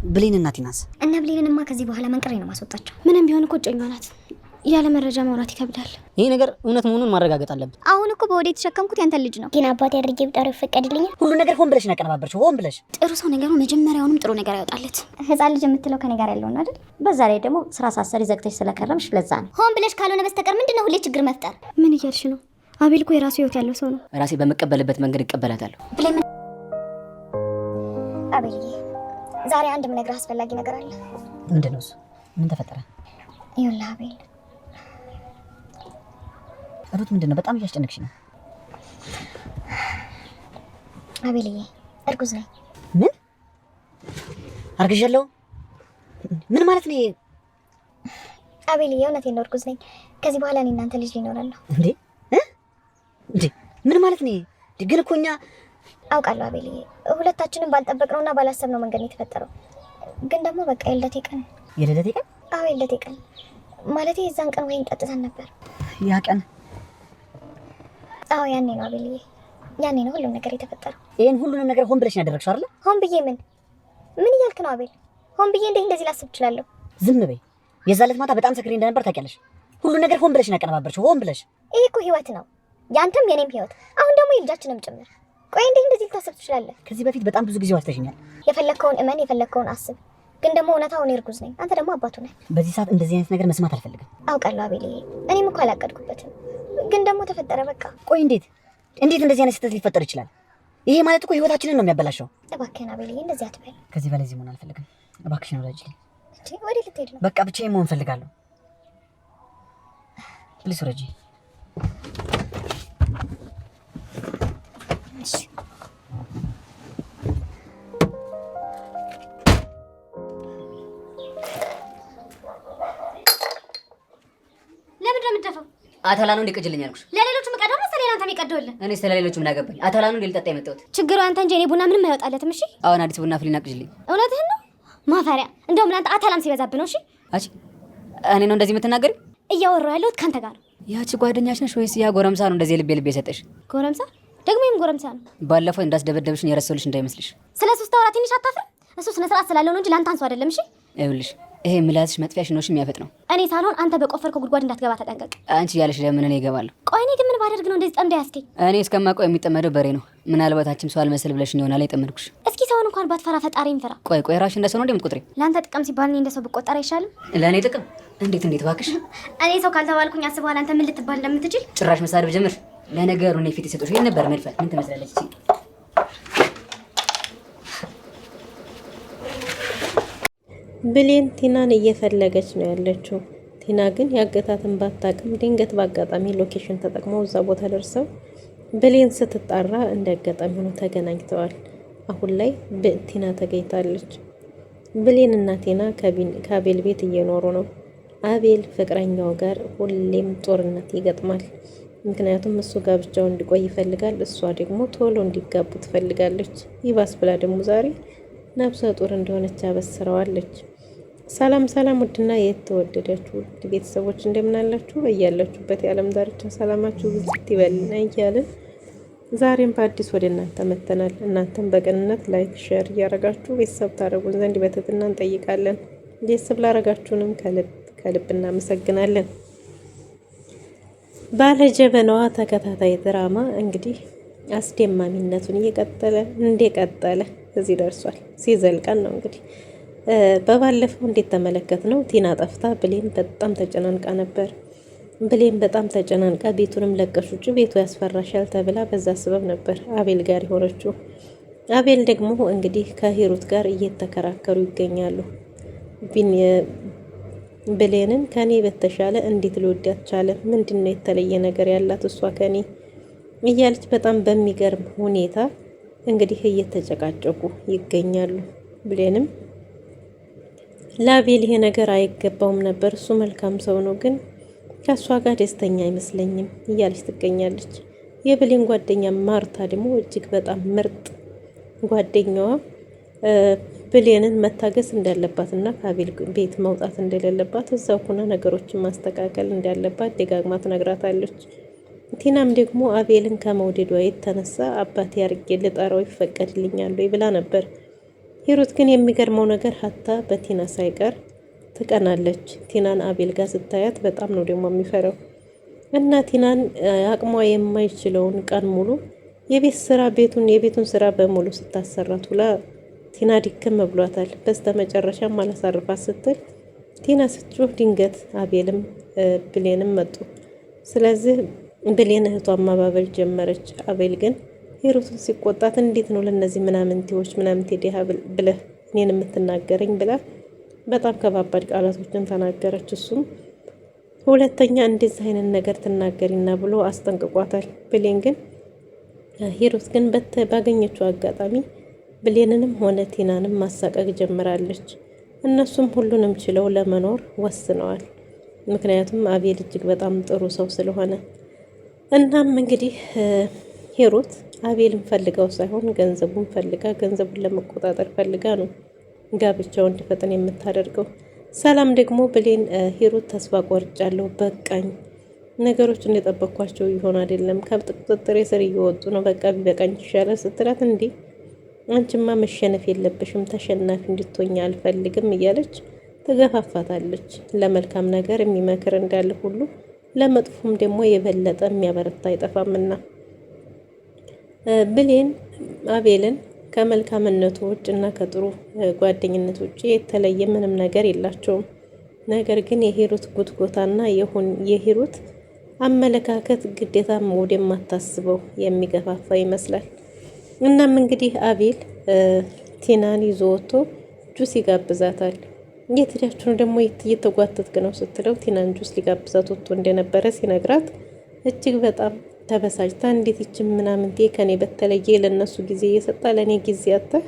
ብሌን እና ቲናስ እና ብሌንንማ ከዚህ በኋላ መንቀሬ ነው ማስወጣቸው። ምንም ቢሆን እኮ ጮኛዋ ናት። ያለ መረጃ ማውራት ይከብዳል። ይሄ ነገር እውነት መሆኑን ማረጋገጥ አለብን። አሁን እኮ በወዴ የተሸከምኩት ያንተ ልጅ ነው። ግን አባቴ አድርጌ ብጠሩ ይፈቀድልኛል? ሁሉ ነገር ሆን ብለሽ ያቀነባበርሽው፣ ሆን ብለሽ። ጥሩ ሰው ነገሩ መጀመሪያውንም ጥሩ ነገር ያወጣለት። ህፃን ልጅ የምትለው ከኔ ጋር ያለውን አይደል? በዛ ላይ ደግሞ ስራ ሳሰሪ ዘግተሽ ስለከረምሽ ለዛ ነው። ሆን ብለሽ ካልሆነ በስተቀር ምንድነው ሁሌ ችግር መፍጠር? ምን እያልሽ ነው? አቤል እኮ የራሱ ህይወት ያለው ሰው ነው። ራሴ በመቀበልበት መንገድ እቀበላታለሁ። ብሌን አቤልዬ፣ ዛሬ አንድ ምነግርህ አስፈላጊ ነገር አለ። ምንድነው እሱ? ምን ተፈጠረ? ይኸውልህ አቤል። ሩት ምንድነው? በጣም እያስጨነቅሽ ነው። አቤልዬ እርጉዝ ነኝ። ምን? አርግዣለሁ? ምን ማለት ነው? አቤልዬ እውነቴን ነው፣ እርጉዝ ነኝ። ከዚህ በኋላ እኔ እናንተ ልጅ ሊኖረን ነው። እንዴ ምን ማለት ነው? ግን እኮ እኛ አውቃለሁ አቤልዬ፣ ሁለታችንም ባልጠበቅነውና ባላሰብነው መንገድ ነው የተፈጠረው። ግን ደግሞ በቃ የልደቴ ቀን። የልደቴ ቀን? አዎ የልደቴ ቀን ማለቴ የዛን ቀን ወይን ጠጥተን ነበር። ያ ቀን? አዎ ያኔ ነው አቤልዬ፣ ያኔ ነው ሁሉም ነገር የተፈጠረው። ይሄን ሁሉንም ነገር ሆን ብለሽ ያደረግሽው አይደል? ሆን ብዬ? ምን እያልክ ነው አቤል? ሆን ብዬ እንዴት እንደዚህ ላስብ እችላለሁ? ዝም በይ። የዛለት ማታ በጣም ሰክሬ እንደነበር ታውቂያለሽ። ሁሉን ነገር ሆን ብለሽ ያቀነባበርሽው፣ ሆን ብለሽ። ይሄ እኮ ህይወት ነው፣ ያንተም የኔም ህይወት፣ አሁን ደግሞ የልጃችንም ጭምር። ቆይ እንዴት እንደዚህ ልታስብ ትችላለህ? ከዚህ በፊት በጣም ብዙ ጊዜ ዋሽተሽኛል። የፈለግከውን እመን፣ የፈለግከውን አስብ። ግን ደግሞ እውነታው እኔ እርጉዝ ነኝ፣ አንተ ደግሞ አባቱ ነህ። በዚህ ሰዓት እንደዚህ አይነት ነገር መስማት አልፈልግም። አውቃለሁ አቤልዬ፣ እኔም እኮ አላቀድኩበትም፣ ግን ደግሞ ተፈጠረ በቃ። ቆይ እንዴት እንደዚህ አይነት ስህተት ሊፈጠር ይችላል? ይሄ ማለት እኮ ህይወታችንን ነው የሚያበላሸው። እባክህን አቤልዬ እንደዚህ አትበል። ከዚህ በላይ እዚህ መሆን አልፈልግም። እባክሽን ውረጂልኝ። ወዴት ልትሄድ ነው? በቃ ብቻዬን መሆን እፈልጋለሁ። ፕሊስ ውረጂ። እሺ አታላኑ እንዲቀጅልኝ አልኩሽ። ለሌሎቹ መቀደም መሰለኝ አንተ የሚቀደውልህ። እኔ ስለሌሎቹ ምን አገባኝ? አታላኑ እንዲልጠጣ የመጣሁት ችግሩ አንተ እንጂ እኔ ቡና ምንም አይወጣለትም። እሺ አሁን አዲስ ቡና ፍሊና ቅጅልኝ። እውነትህን ነው ማፈሪያ። እንደውም ለአንተ አታላም ሲበዛብህ ነው። እሺ አቺ እኔ ነው እንደዚህ የምትናገሪ? እያወራሁ ያለሁት ካንተ ጋር ነው። ያቺ ጓደኛሽ ነሽ ወይስ ያ ጎረምሳ ነው እንደዚህ ልቤ የሰጠሽ? ጎረምሳ ደግሞ ይሄም ጎረምሳ ነው። ባለፈው እንዳስደበደብሽኝ የረሰውልሽ እንዳይመስልሽ። ስለሱ ታወራ ትንሽ አታፍርም? እሱ ስነ ስርዓት ስላለው ነው እንጂ ላንተ አንሱ አይደለም። እሺ ይኸውልሽ ይሄ ምላስሽ መጥፊያሽ ነው የሚያፈጥ ነው። እኔ ሳልሆን አንተ በቆፈርከው ጉድጓድ እንዳትገባ ተጠንቀቅ። አንቺ ያለሽ ለምን እኔ እገባለሁ? ቆይ እኔ ግን ምን ባደርግ ነው እንደዚህ ጠምዶ ያስከኝ? እኔ እስከማውቀው የሚጠመደው በሬ ነው። ምናልባት አንቺም ሰው አልመስል ብለሽ ይሆናል የጠመድኩሽ። እስኪ ሰውን እንኳን ባትፈራ ፈጣሪን ፍራ። ቆይ ራስሽ እንደሰው ነው እንደምትቆጥሪ? ለአንተ ጥቅም ሲባል እኔ እንደሰው ብቆጠር አይሻልም? ለእኔ ጥቅም? እንዴት እባክሽ። እኔ ሰው ካልተባልኩኝ አስበኋላ አንተ ምን ልትባል እንደምትችል ጭራሽ መሳደብ ጀምር። ለነገሩ እኔ ፊት የሰጠሁሽ ይሄን ነበር መድፈት። ምን ትመስላለች እቺ? ብሌን ቲናን እየፈለገች ነው ያለችው። ቲና ግን ያገታትን ባታቅም ድንገት በአጋጣሚ ሎኬሽን ተጠቅመው እዛ ቦታ ደርሰው ብሌን ስትጣራ እንደ አጋጣሚ ሆኖ ተገናኝተዋል። አሁን ላይ ቲና ተገኝታለች። ብሌን እና ቲና ከአቤል ቤት እየኖሩ ነው። አቤል ፍቅረኛው ጋር ሁሌም ጦርነት ይገጥማል። ምክንያቱም እሱ ጋብቻው እንዲቆይ ይፈልጋል፣ እሷ ደግሞ ቶሎ እንዲጋቡ ትፈልጋለች። ይባስ ብላ ደግሞ ዛሬ ነፍሰ ጡር እንደሆነች አበስረዋለች። ሰላም ሰላም፣ ውድና የተወደዳችሁ ውድ ቤተሰቦች እንደምን አላችሁ? በያላችሁበት የዓለም ዳርቻ ሰላማችሁ ብዝት ይበልና እያልን ዛሬም በአዲስ ወደ እናንተ መጥተናል። እናንተም በቅንነት ላይክ፣ ሼር እያረጋችሁ ቤተሰብ ታደርጉን ዘንድ በትህትና እንጠይቃለን። ቤተሰብ ላረጋችሁንም ከልብ እናመሰግናለን። ባለጀበናዋ ተከታታይ ድራማ እንግዲህ አስደማሚነቱን እንደቀጠለ እዚህ ደርሷል። ሲዘልቀን ነው እንግዲህ በባለፈው እንዴት ተመለከት ነው ቲና ጠፍታ ብሌን በጣም ተጨናንቃ ነበር። ብሌን በጣም ተጨናንቃ ቤቱንም ለቀሽ ውጭ ቤቱ ያስፈራሻል ተብላ በዛ ስበብ ነበር አቤል ጋር የሆነችው። አቤል ደግሞ እንግዲህ ከሂሩት ጋር እየተከራከሩ ይገኛሉ። ብሌንን ከኔ በተሻለ እንዴት ልወዳት ቻለ? ምንድነው የተለየ ነገር ያላት እሷ ከኔ እያለች በጣም በሚገርም ሁኔታ እንግዲህ እየተጨቃጨቁ ይገኛሉ። ብሌንም ለአቤል ይሄ ነገር አይገባውም ነበር፣ እሱ መልካም ሰው ነው፣ ግን ከእሷ ጋር ደስተኛ አይመስለኝም እያለች ትገኛለች። የብሌን ጓደኛ ማርታ ደግሞ እጅግ በጣም ምርጥ ጓደኛዋ ብሌንን መታገስ እንዳለባትና ከአቤል ቤት መውጣት እንደሌለባት እዛው ሆና ነገሮችን ማስተካከል እንዳለባት ደጋግማ ትነግራታለች። ቲናም ደግሞ አቤልን ከመውደዷ የተነሳ አባቴ አርጌ ልጠራው ይፈቀድልኛል ብላ ነበር ሂሩት ግን የሚገርመው ነገር ሀታ በቲና ሳይቀር ትቀናለች። ቲናን አቤል ጋር ስታያት በጣም ነው ደግሞ የሚፈራው እና ቲናን አቅሟ የማይችለውን ቀን ሙሉ የቤት ስራ የቤቱን ስራ በሙሉ ስታሰራት ውላ ቲና ድክም ብሏታል። በስተ መጨረሻም አላሳርፋት ስትል ቲና ስትጮህ ድንገት አቤልም ብሌንም መጡ። ስለዚህ ብሌን እህቷን ማባበል ጀመረች። አቤል ግን ሂሩትን ሲቆጣት እንዴት ነው ለነዚህ ምናምንቴዎች ምናምንቴ ዲሃ ብለህ እኔን የምትናገረኝ ብላ በጣም ከባባድ ቃላቶችን ተናገረች። እሱም ሁለተኛ እንደዚህ አይነት ነገር ትናገሪና ብሎ አስጠንቅቋታል። ብሌን ግን ሂሩት ግን ባገኘችው አጋጣሚ ብሌንንም ሆነ ቲናንም ማሳቀቅ ጀምራለች። እነሱም ሁሉንም ችለው ለመኖር ወስነዋል። ምክንያቱም አቤል እጅግ በጣም ጥሩ ሰው ስለሆነ። እናም እንግዲህ ሂሩት አቤልን ፈልጋው ሳይሆን ገንዘቡን ፈልጋ ገንዘቡን ለመቆጣጠር ፈልጋ ነው ጋብቻው እንዲፈጥን የምታደርገው። ሰላም ደግሞ ብሌን ሂሩት ተስፋ ቆርጫለሁ፣ በቃኝ፣ ነገሮች እንደጠበኳቸው ይሆን አይደለም፣ ከቁጥጥሬ ስር እየወጡ ነው፣ በቃ ቢበቃኝ ይሻላል ስትላት እንዲህ አንቺማ መሸነፍ የለብሽም ተሸናፊ እንድትሆኝ አልፈልግም እያለች ትገፋፋታለች። ለመልካም ነገር የሚመክር እንዳለ ሁሉ ለመጥፎም ደግሞ የበለጠ የሚያበረታ አይጠፋምና ብሌን አቤልን ከመልካምነቱ ውጭ እና ከጥሩ ጓደኝነት ውጭ የተለየ ምንም ነገር የላቸውም። ነገር ግን የሂሩት ጉትጎታና የሂሩት አመለካከት ግዴታ ወደማታስበው የሚገፋፋ ይመስላል። እናም እንግዲህ አቤል ቲናን ይዞ ወጥቶ ጁስ ይጋብዛታል። የት ሄዳችሁ ነው ደግሞ እየተጓተትክ ነው ስትለው ቲናን ጁስ ሊጋብዛት ወጥቶ እንደነበረ ሲነግራት እጅግ በጣም ተበሳጭታ እንዴት ይችም ምናምንቴ ከኔ በተለየ ለነሱ ጊዜ እየሰጣ ለኔ ጊዜ አጥተህ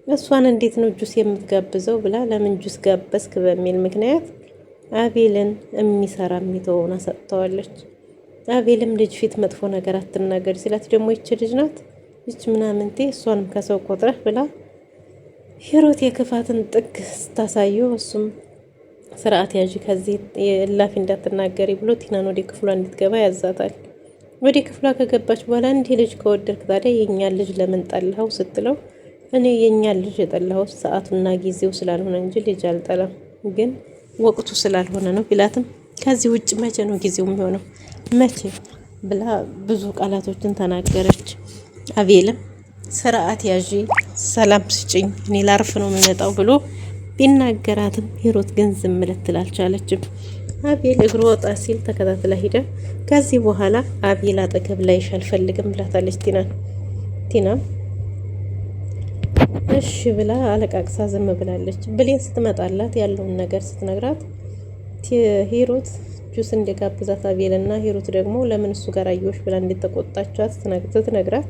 እሷን እንዴት ነው ጁስ የምትጋብዘው ብላ ለምን ጁስ ጋበዝክ በሚል ምክንያት አቤልን የሚሰራ የሚተውና ሰጥተዋለች። አቤልም ልጅ ፊት መጥፎ ነገር አትናገር ሲላት ደግሞ ይች ልጅ ናት ይች ምናምንቴ እሷንም ከሰው ቆጥረህ ብላ ሂሩት የክፋትን ጥግ ስታሳየው እሱም ስርዓት ያዥ ከዚህ እላፊ እንዳትናገሪ ብሎ ቲናን ወደ ክፍሏ እንድትገባ ያዛታል። ወደ ክፍሏ ከገባች በኋላ እንዲህ ልጅ ከወደድክ ታዲያ የእኛን ልጅ ለምን ጠላኸው ስትለው እኔ የእኛን ልጅ የጠላሁት ሰዓቱና ጊዜው ስላልሆነ እንጂ ልጅ አልጠላም፣ ግን ወቅቱ ስላልሆነ ነው ቢላትም ከዚህ ውጭ መቼ ነው ጊዜው የሚሆነው መቼ ብላ ብዙ ቃላቶችን ተናገረች። አቤልም ስርዓት ያዥ ሰላም ስጭኝ እኔ ላርፍ ነው የሚመጣው ብሎ ቢናገራትም ሂሩት ግን ዝም ልትል አልቻለችም። አቤል እግሩ ወጣ ሲል ተከታትላ ሂደ ከዚህ በኋላ አቤል አጠገብ ላይሽ አልፈልግም ብላታለች ቲናም እሺ ብላ አለቃቅሳ ዝም ብላለች። ብሌን ስትመጣላት ያለውን ነገር ስትነግራት ሂሩት ጁስ እንደጋብዛት አቤልና ሂሩት ደግሞ ለምን እሱ ጋር አየሁሽ ብላ እንደተቆጣቻት ስትነግራት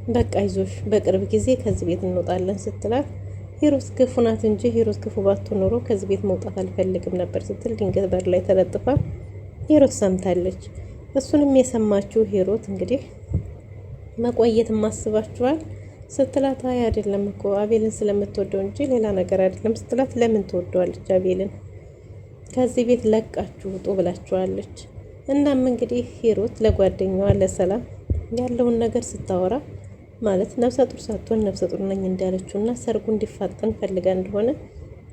በቃ ይዞሽ በቅርብ ጊዜ ከዚህ ቤት እንወጣለን ስትላት ሂሩት ክፉ ናት እንጂ ሂሩት ክፉ ባትሆን ኖሮ ከዚህ ቤት መውጣት አልፈልግም ነበር ስትል ድንገት በር ላይ ተለጥፋ ሂሩት ሰምታለች። እሱንም የሰማችው ሂሩት እንግዲህ መቆየት ማስባችኋል ስትላት አይ አይደለም እኮ አቤልን ስለምትወደው እንጂ ሌላ ነገር አይደለም ስትላት ለምን ትወደዋለች አቤልን ከዚህ ቤት ለቃችሁ ውጡ ብላችኋለች። እናም እንግዲህ ሂሩት ለጓደኛዋ ለሰላም ያለውን ነገር ስታወራ ማለት ነፍሰ ጡር ሳትሆን ነፍሰ ጡር ነኝ እንዳለችውና ሰርጉ እንዲፋጠን ፈልጋ እንደሆነ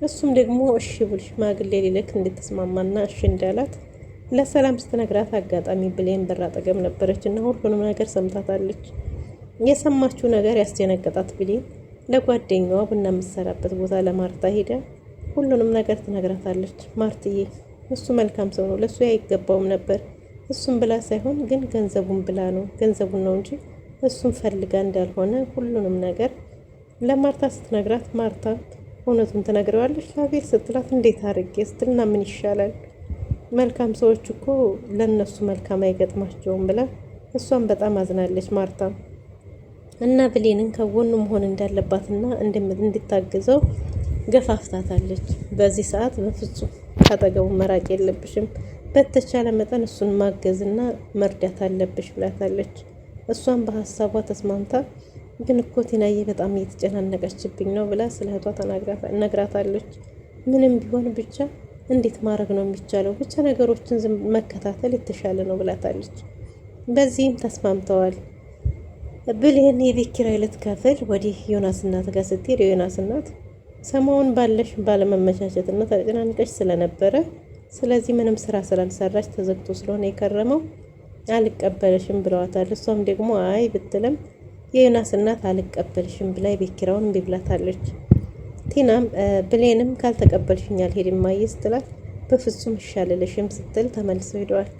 እሱም ደግሞ እሺ ብሎ ሽማግሌ ሊልክ እንድትስማማና እሺ እንዳላት ለሰላም ስትነግራት አጋጣሚ ብሌን በር አጠገብ ነበረችና ሁሉንም ነገር ሰምታታለች። የሰማችው ነገር ያስደነገጣት ብሌን ለጓደኛዋ ቡና የምትሰራበት ቦታ ለማርታ ሄዳ ሁሉንም ነገር ትነግራታለች። ማርትዬ እሱ መልካም ሰው ነው፣ ለሱ አይገባውም ነበር። እሱም ብላ ሳይሆን ግን ገንዘቡን ብላ ነው ገንዘቡን ነው እንጂ እሱም ፈልጋ እንዳልሆነ ሁሉንም ነገር ለማርታ ስትነግራት ማርታ እውነቱን ትነግረዋለች ለአቤል ስትላት እንዴት አድርጌ ስትልና ምን ይሻላል መልካም ሰዎች እኮ ለነሱ መልካም አይገጥማቸውም ብላ እሷም በጣም አዝናለች ማርታ እና ብሌንን ከጎኑ መሆን እንዳለባትና እንድታግዘው ገፋፍታታለች። በዚህ ሰዓት በፍጹም ካጠገቡ መራቅ የለብሽም፣ በተቻለ መጠን እሱን ማገዝና መርዳት አለብሽ ብላታለች። እሷም በሀሳቧ ተስማምታ ግን እኮ ቲናዬ በጣም እየተጨናነቀችብኝ ነው ብላ ስለ እህቷ ነግራታለች። ምንም ቢሆን ብቻ እንዴት ማድረግ ነው የሚቻለው? ብቻ ነገሮችን ዝም መከታተል የተሻለ ነው ብላታለች። በዚህም ተስማምተዋል። ብሌን የቤት ኪራይ ልትከፍል ወዲህ ዮናስ እናት ጋር ስትሄድ የዮናስ እናት ሰሞኑን ባለሽ ባለመመቻቸትና ተጨናንቀሽ ስለነበረ ስለዚህ ምንም ስራ ስላልሰራች ተዘግቶ ስለሆነ የከረመው አልቀበልሽም ብለዋታል። እሷም ደግሞ አይ ብትልም የዮናስ እናት አልቀበልሽም ብላ የቤት ኪራዩን እምቢ ብላታለች። ቲናም ብሌንም ካልተቀበልሽኝ አልሄድም እማዬ ስትላት በፍጹም ይሻልልሽም ስትል ተመልሰው ሄደዋል።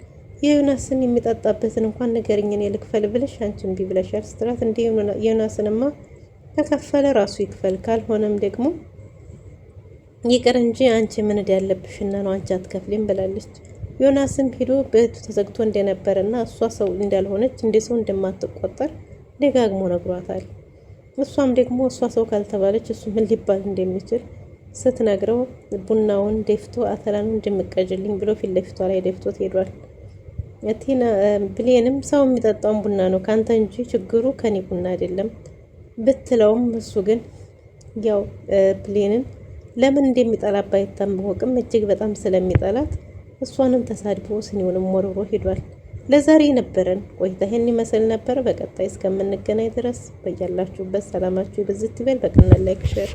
የዮናስን የሚጠጣበትን እንኳን ንገሪኝ እኔ ልክፈል ብለሽ አንቺ እምቢ ብለሻል ስትላት እንደ ዮናስንማ ተከፈለ ራሱ ይክፈል ካልሆነም ደግሞ ይቅር እንጂ አንቺ ምን ዕዳ ያለብሽና ነው አንቺ አትከፍሊም ብላለች። ዮናስም ሄዶ ቤቱ ተዘግቶ እንደነበረና እሷ ሰው እንዳልሆነች እንደ ሰው እንደማትቆጠር ደጋግሞ ነግሯታል። እሷም ደግሞ እሷ ሰው ካልተባለች እሱ ምን ሊባል እንደሚችል ስትነግረው ቡናውን ደፍቶ አተላኑ እንደምቀጅልኝ ብሎ ፊት ለፊቷ ላይ ደፍቶት ሄዷል። ቲና ብሌንም ሰው የሚጠጣውን ቡና ነው ካንተ እንጂ ችግሩ ከኔ ቡና አይደለም ብትለውም እሱ ግን ያው ብሌንን ለምን እንደሚጠላት ባይታወቅም እጅግ በጣም ስለሚጠላት እሷንም ተሳድቦ ስኒውንም ወርውሮ ሄዷል። ለዛሬ ነበረን ቆይታ ይሄን ይመስል ነበር። በቀጣይ እስከምንገናኝ ድረስ በያላችሁበት ሰላማችሁ ይብዛ ይበል። በቅንነት ላይክ ሼር